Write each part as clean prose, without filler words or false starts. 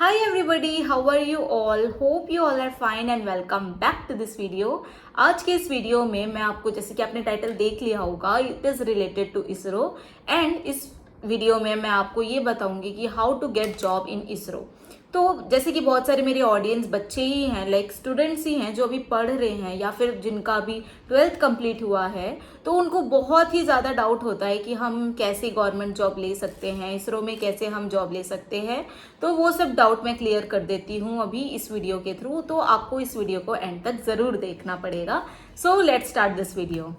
Hi everybody, how are you all? Hope you all are fine and welcome back to this video. आज के इस video में मैं आपको, जैसे कि आपने टाइटल देख लिया होगा, it is related to ISRO and इस वीडियो में मैं आपको ये बताऊंगी कि how to get job in ISRO. तो जैसे कि बहुत सारे मेरे ऑडियंस बच्चे ही हैं, लाइक स्टूडेंट्स ही हैं जो अभी पढ़ रहे हैं या फिर जिनका अभी 12th कंप्लीट हुआ है, तो उनको बहुत ही ज़्यादा डाउट होता है कि हम कैसे गवर्नमेंट जॉब ले सकते हैं, इसरो में कैसे हम जॉब ले सकते हैं। तो वो सब डाउट मैं क्लियर कर देती हूँ अभी इस वीडियो के थ्रू, तो आपको इस वीडियो को एंड तक ज़रूर देखना पड़ेगा। So let's start this video.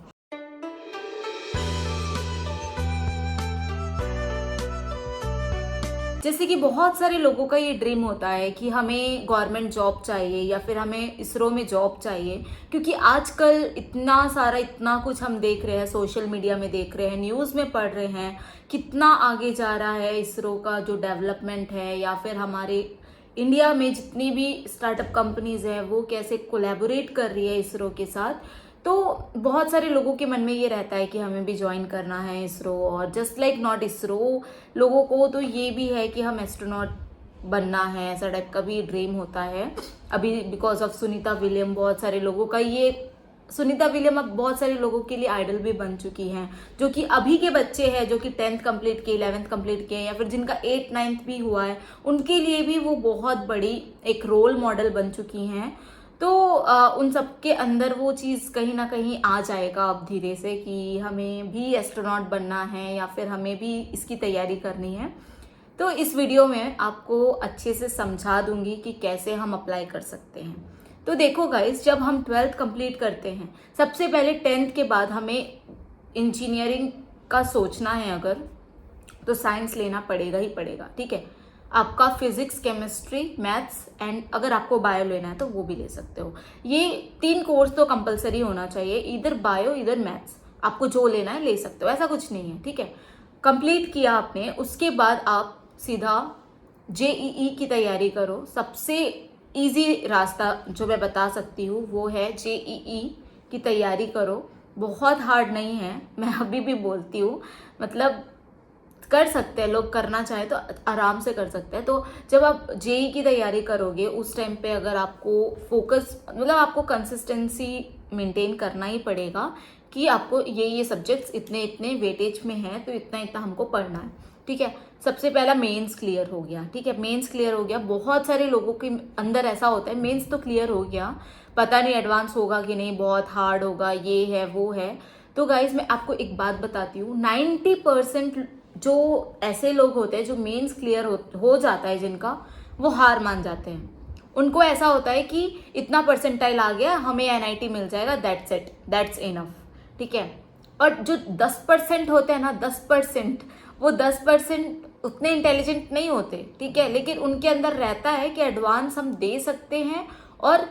जैसे कि बहुत सारे लोगों का ये ड्रीम होता है कि हमें गवर्नमेंट जॉब चाहिए या फिर हमें इसरो में जॉब चाहिए, क्योंकि आजकल इतना कुछ हम देख रहे हैं, सोशल मीडिया में देख रहे हैं, न्यूज़ में पढ़ रहे हैं, कितना आगे जा रहा है इसरो का जो डेवलपमेंट है, या फिर हमारे इंडिया में जितनी भी स्टार्टअप कंपनीज है वो कैसे कोलैबोरेट कर रही है इसरो के साथ। तो बहुत सारे लोगों के मन में ये रहता है कि हमें भी ज्वाइन करना है इसरो, और जस्ट लाइक नॉट इसरो, लोगों को तो ये भी है कि हम एस्ट्रोनॉट बनना है, ऐसा टाइप का भी ड्रीम होता है। अभी बिकॉज ऑफ सुनीता विलियम, बहुत सारे लोगों का ये, सुनीता विलियम अब बहुत सारे लोगों के लिए आइडल भी बन चुकी हैं, जो कि अभी के बच्चे हैं, जो कि 10th कंप्लीट किए, 11th कंप्लीट किए, या फिर जिनका 8th 9th भी हुआ है, उनके लिए भी वो बहुत बड़ी एक रोल मॉडल बन चुकी हैं। तो उन सबके अंदर वो चीज़ कहीं ना कहीं आ जाएगा अब धीरे से कि हमें भी एस्ट्रोनॉट बनना है या फिर हमें भी इसकी तैयारी करनी है। तो इस वीडियो में आपको अच्छे से समझा दूंगी कि कैसे हम अप्लाई कर सकते हैं। तो देखो गाइस, जब हम 12th कंप्लीट करते हैं, सबसे पहले 10th के बाद हमें इंजीनियरिंग का सोचना है अगर, तो साइंस लेना पड़ेगा ही पड़ेगा, ठीक है। आपका फिजिक्स, केमिस्ट्री, मैथ्स एंड अगर आपको बायो लेना है तो वो भी ले सकते हो। ये 3 कोर्स तो कंपलसरी होना चाहिए, इधर बायो इधर मैथ्स, आपको जो लेना है ले सकते हो, ऐसा कुछ नहीं है, ठीक है। कंप्लीट किया आपने, उसके बाद आप सीधा जेईई की तैयारी करो। सबसे इजी रास्ता जो मैं बता सकती हूँ वो है जेईई की तैयारी करो। बहुत हार्ड नहीं है, मैं अभी भी बोलती हूँ, मतलब कर सकते हैं लोग, करना चाहे तो आराम से कर सकते हैं। तो जब आप जेई की तैयारी करोगे उस टाइम पे अगर आपको फोकस, मतलब आपको कंसिस्टेंसी मेंटेन करना ही पड़ेगा कि आपको ये सब्जेक्ट्स इतने इतने वेटेज में हैं तो इतना इतना हमको पढ़ना है, ठीक है। सबसे पहला मेंस क्लियर हो गया, ठीक है, मेंस क्लियर हो गया। बहुत सारे लोगों के अंदर ऐसा होता है, मेंस तो क्लियर हो गया, पता नहीं एडवांस होगा कि नहीं, बहुत हार्ड होगा, ये है वो है। तो गाइज मैं आपको एक बात बताती हूँ, 90% जो ऐसे लोग होते हैं जो मेंस क्लियर हो जाता है जिनका, वो हार मान जाते हैं। उनको ऐसा होता है कि इतना परसेंटाइल आ गया, हमें एनआईटी मिल जाएगा, दैट्स इट, दैट्स इनफ, ठीक है। और जो 10% होते हैं ना, 10%, वो 10% उतने इंटेलिजेंट नहीं होते, ठीक है, लेकिन उनके अंदर रहता है कि एडवांस हम दे सकते हैं और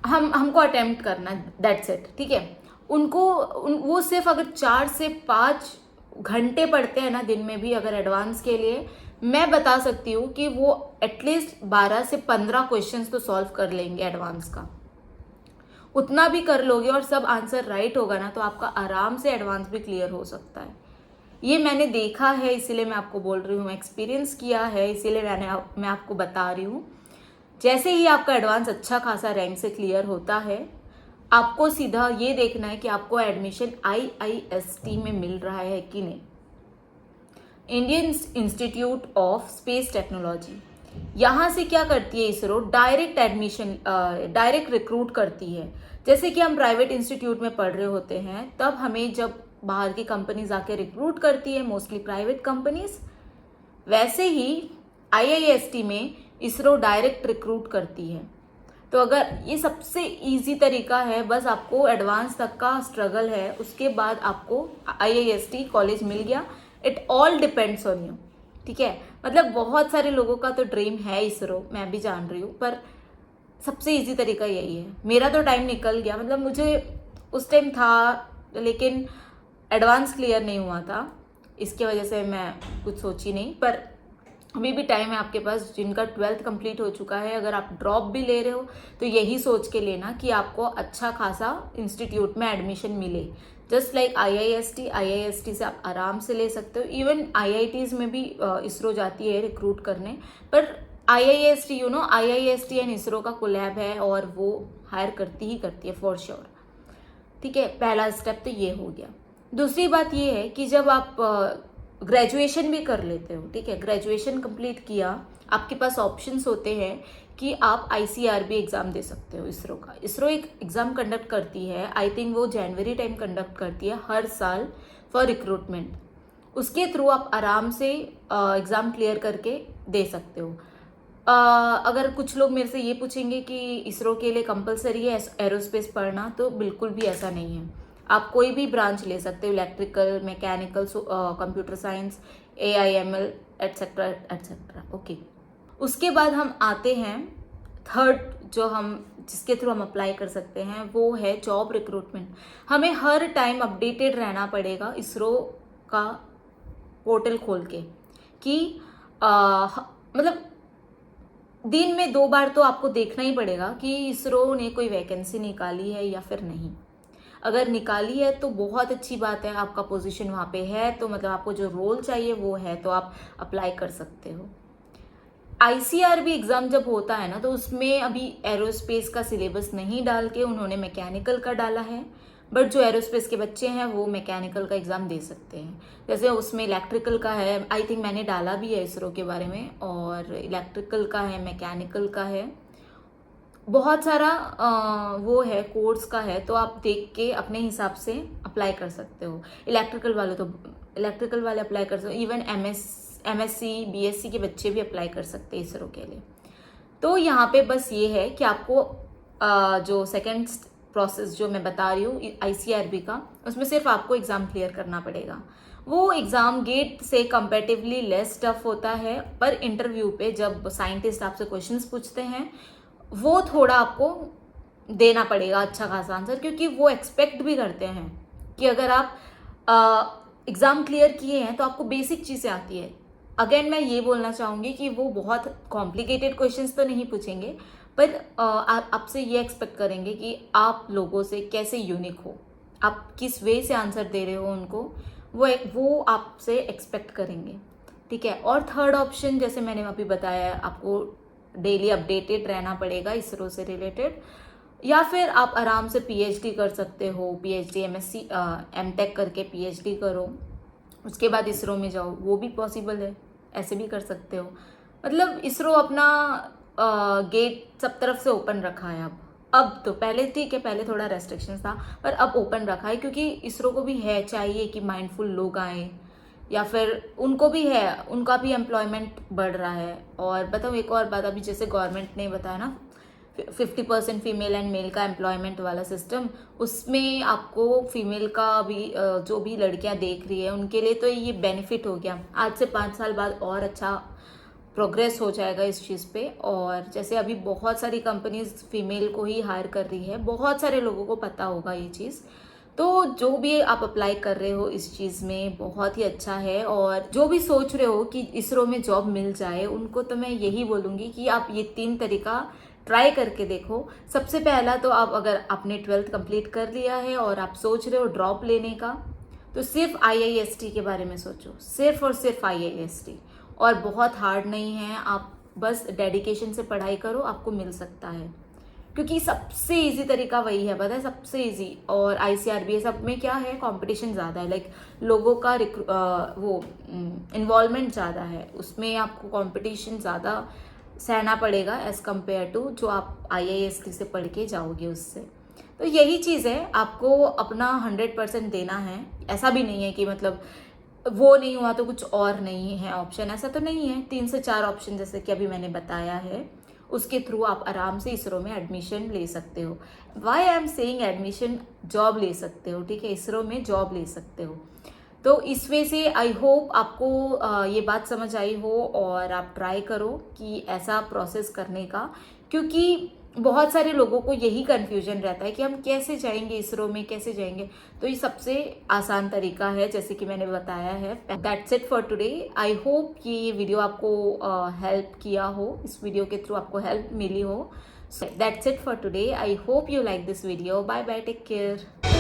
हमको अटेम्प्ट करना है, दैट्स इट, ठीक है। वो सिर्फ अगर 4 से 5 घंटे पढ़ते हैं ना दिन में भी अगर एडवांस के लिए, मैं बता सकती हूँ कि वो एटलीस्ट 12 से 15 क्वेश्चंस तो सॉल्व कर लेंगे एडवांस का। उतना भी कर लोगे और सब आंसर राइट होगा ना, तो आपका आराम से एडवांस भी क्लियर हो सकता है। ये मैंने देखा है, इसीलिए मैं आपको बोल रही हूँ, एक्सपीरियंस किया है, इसीलिए मैं आपको बता रही हूँ। जैसे ही आपका एडवांस अच्छा खासा रैंक से क्लियर होता है, आपको सीधा ये देखना है कि आपको एडमिशन आईआईएसटी में मिल रहा है कि नहीं, Indian institute of space technology. यहाँ से क्या करती है ISRO, direct admission, direct recruit करती है। जैसे कि हम प्राइवेट इंस्टीट्यूट में पढ़ रहे होते हैं, तब हमें जब बाहर की कंपनीज आके रिक्रूट करती है, मोस्टली प्राइवेट कंपनीज, वैसे ही आईआईएसटी में इसरो डायरेक्ट रिक्रूट करती है। तो अगर ये सबसे इजी तरीका है, बस आपको एडवांस तक का स्ट्रगल है, उसके बाद आपको आईआईएसटी कॉलेज मिल गया। It all depends on you, ठीक है। मतलब बहुत सारे लोगों का तो ड्रीम है इसरो, मैं भी जान रही हूँ, पर सबसे इजी तरीका यही है। मेरा तो टाइम निकल गया, मतलब मुझे उस टाइम था, लेकिन एडवांस क्लियर नहीं हुआ था, इसकी वजह से मैं कुछ सोची नहीं। पर अभी भी टाइम है आपके पास, जिनका 12th कंप्लीट हो चुका है, अगर आप ड्रॉप भी ले रहे हो तो यही सोच के लेना कि आपको अच्छा खासा इंस्टीट्यूट में एडमिशन मिले। जस्ट लाइक आईआईएसटी से आप आराम से ले सकते हो। इवन आईआईटीज में भी इसरो जाती है रिक्रूट करने, पर IIST IIST एंड इसरो का कोलैब है और वो हायर करती ही करती है फॉर श्योर। ठीक है, पहला स्टेप तो ये हो गया। दूसरी बात ये है कि जब आप ग्रेजुएशन भी कर लेते हो, ठीक है, ग्रेजुएशन कंप्लीट किया, आपके पास ऑप्शंस होते हैं कि आप ICRB एग्ज़ाम दे सकते हो इसरो का। इसरो एक एग्ज़ाम कंडक्ट करती है, आई थिंक वो जनवरी टाइम कंडक्ट करती है हर साल फॉर रिक्रूटमेंट। उसके थ्रू आप आराम से एग्ज़ाम क्लियर करके दे सकते हो। अगर कुछ लोग मेरे से ये पूछेंगे कि इसरो के लिए कंपलसरी है एरोस्पेस पढ़ना, तो बिल्कुल भी ऐसा नहीं है। आप कोई भी ब्रांच ले सकते हो, electrical, mechanical, computer science, AIML etcetera etcetera. Okay, उसके बाद हम आते हैं थर्ड, जिसके थ्रू हम अप्लाई कर सकते हैं, वो है जॉब रिक्रूटमेंट। हमें हर टाइम अपडेटेड रहना पड़ेगा इसरो का पोर्टल खोल के कि मतलब दिन में 2 बार तो आपको देखना ही पड़ेगा कि इसरो ने कोई वैकेंसी निकाली है या फिर नहीं। अगर निकाली है तो बहुत अच्छी बात है, आपका पोजीशन वहाँ पे है, तो मतलब आपको जो रोल चाहिए वो है, तो आप अप्लाई कर सकते हो। ICRB एग्ज़ाम जब होता है ना, तो उसमें अभी एरोस्पेस का सिलेबस नहीं डाल के उन्होंने मैकेनिकल का डाला है, बट जो एरोस्पेस के बच्चे हैं वो मैकेनिकल का एग्ज़ाम दे सकते हैं। जैसे उसमें इलेक्ट्रिकल का है, आई थिंक मैंने डाला भी है इसरो के बारे में, और इलेक्ट्रिकल का है, मैकेनिकल का है, बहुत सारा वो है, कोर्स का है, तो आप देख के अपने हिसाब से अप्लाई कर सकते हो। इलेक्ट्रिकल वाले अप्लाई कर सकते हो, इवन MSc BSc के बच्चे भी अप्लाई कर सकते हैं इसरो के लिए। तो यहाँ पे बस ये है कि आपको जो सेकेंड प्रोसेस जो मैं बता रही हूँ ICRB का, उसमें सिर्फ आपको एग्ज़ाम क्लियर करना पड़ेगा। वो एग्ज़ाम गेट से कंपेरेटिवली लेस टफ होता है, पर इंटरव्यू पे जब साइंटिस्ट आपसे क्वेश्चंस पूछते हैं, वो थोड़ा आपको देना पड़ेगा अच्छा खासा आंसर, क्योंकि वो एक्सपेक्ट भी करते हैं कि अगर आप एग्ज़ाम क्लियर किए हैं तो आपको बेसिक चीज़ें आती है। अगेन मैं ये बोलना चाहूँगी कि वो बहुत कॉम्प्लिकेटेड क्वेश्चंस तो नहीं पूछेंगे, पर आपसे ये एक्सपेक्ट करेंगे कि आप लोगों से कैसे यूनिक हो, आप किस वे से आंसर दे रहे हो उनको, वो आपसे एक्सपेक्ट करेंगे। ठीक है, और थर्ड ऑप्शन जैसे मैंने अभी बताया, आपको डेली अपडेटेड रहना पड़ेगा इसरो से रिलेटेड, या फिर आप आराम से PhD कर सकते हो, PhD MSc MTech करके PhD करो, उसके बाद इसरो में जाओ, वो भी पॉसिबल है, ऐसे भी कर सकते हो। मतलब इसरो अपना गेट सब तरफ से ओपन रखा है अब तो, पहले ठीक है, पहले थोड़ा रेस्ट्रिक्शंस था, पर अब ओपन रखा है, क्योंकि इसरो को भी है चाहिए कि माइंडफुल लोग आए, या फिर उनको भी है, उनका भी एम्प्लॉयमेंट बढ़ रहा है। और बताऊँ एक और बात, अभी जैसे गवर्नमेंट ने बताया ना 50% फीमेल एंड मेल का एम्प्लॉयमेंट वाला सिस्टम, उसमें आपको फीमेल का भी जो भी लड़कियां देख रही है उनके लिए तो ये बेनिफिट हो गया। आज से 5 साल बाद और अच्छा प्रोग्रेस हो जाएगा इस चीज़ पे। और जैसे अभी बहुत सारी कंपनीज फीमेल को ही हायर कर रही है, बहुत सारे लोगों को पता होगा ये चीज़। तो जो भी आप अप्लाई कर रहे हो इस चीज़ में बहुत ही अच्छा है, और जो भी सोच रहे हो कि इसरो में जॉब मिल जाए, उनको तो मैं यही बोलूँगी कि आप ये 3 तरीका ट्राई करके देखो। सबसे पहला तो आप, अगर आपने 12th कंप्लीट कर लिया है और आप सोच रहे हो ड्रॉप लेने का, तो सिर्फ IIST के बारे में सोचो, सिर्फ और सिर्फ IIST, और बहुत हार्ड नहीं है, आप बस डेडिकेशन से पढ़ाई करो, आपको मिल सकता है, क्योंकि सबसे इजी तरीका वही है, पता है, सबसे इजी। और ICRB सब में क्या है, कंपटीशन ज़्यादा है, लाइक लोगों का इन्वॉल्वमेंट ज़्यादा है, उसमें आपको कंपटीशन ज़्यादा सहना पड़ेगा एज कम्पेयर टू जो आप IIST से पढ़ के जाओगे उससे। तो यही चीज़ है, आपको अपना 100% देना है। ऐसा भी नहीं है कि मतलब वो नहीं हुआ तो कुछ और नहीं है ऑप्शन, ऐसा तो नहीं है। 3 से 4 ऑप्शन जैसे कि अभी मैंने बताया है, उसके थ्रू आप आराम से इसरो में एडमिशन ले सकते हो। Why I am saying admission, job ले सकते हो, ठीक है, इसरो में जॉब ले सकते हो। तो इस वे से आई होप आपको ये बात समझ आई हो, और आप ट्राई करो कि ऐसा प्रोसेस करने का, क्योंकि बहुत सारे लोगों को यही कन्फ्यूजन रहता है कि हम कैसे जाएंगे इसरो में, कैसे जाएंगे। तो ये सबसे आसान तरीका है, जैसे कि मैंने बताया है। That's it for today. I hope कि ये वीडियो आपको हेल्प किया हो, इस वीडियो के थ्रू आपको हेल्प मिली हो। So that's it for today. I hope you like this video. Bye bye, take care.